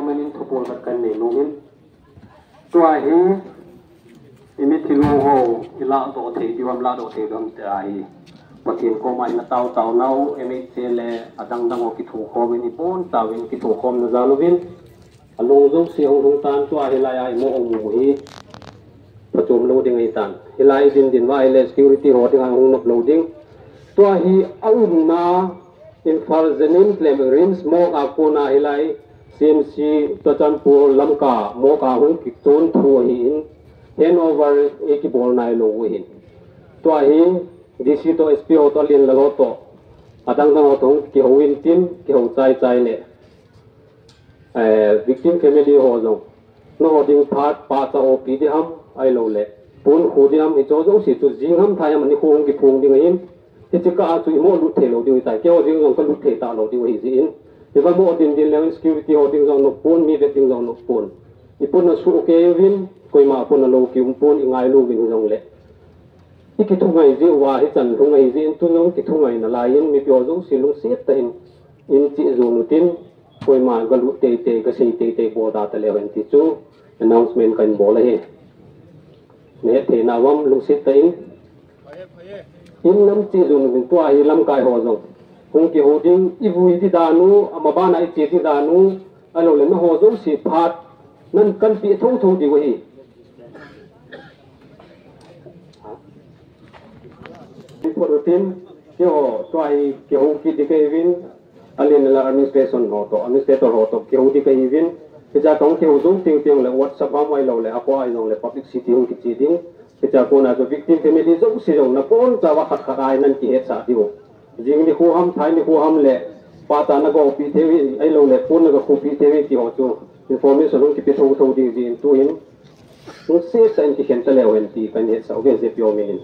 menin thupol kat kan nei nomin tua hi imithilu ho ila do thei diwam la do thei dam ta hi makin ko mai na tau nau emi chele adang dang o ki thu khom ni pon tawin ki thu khom na zalovin alung jong si hong tan tua hi lai ai mo ong mu hi pachum lo ding ai tan hilai din wireless security ho ding ang nok loading tua hi aun na infalzenin clemrins mo ka kona hilai CMC Tachanpur Lamka mo ka hung ki ton thu hi in handover ekibol nai lo hin tua hi DC to SPO to lin lago to adang dang otong ki hoin tim ki ho chai le victim family ho jong no ding phat pa cha op di ham ai lo le pun khu di ham i cho jo si tu jing ham thai am ni khung ki phung ding in ti chi ka chu mo lu the lo di tai ke o ding jong ka lu the ta lo di hi ji in ti ba mo din le security ho ding jong no pun mi ve ding jong no pun i pun na su ke win koi ma pun na lo ki pun i ngai lu win jong le i ki thu ngai ji wa hi chan thu ngai ji in tu nong ki thu ngai na la in mi pyo jo si lu se ta in chi zo nu tin koi ma ga lu te ga sei te bo da ta le wen ti chu announcement kan bo la he ne the na wam lu se ta in nam chi zo nu tu ai lam kai ho jong kung ki ho ding i vui ti da nu ama ba na i chi ti da nu alo le na ho jo si phat nan kan pi thong di wa hi Porotin kyo toy kyo ki dikevin alin la administration ho to administrator ho to kyo dikevin ja tong kyo dung ting le WhatsApp am ai lo le ako ai long le public city hung ki chi ding ja ko na so victim family zo si jong na kon cha wa khat khat ai nan ki he cha diu jing ni khu ham thai ni khu ham le pa ta na go pi thewi ai lo le pun na go khu pi thewi ki ho chu information hung ki pi thong ding tu in so se san ki hen ta le wen ti kan he sa ge se pyo min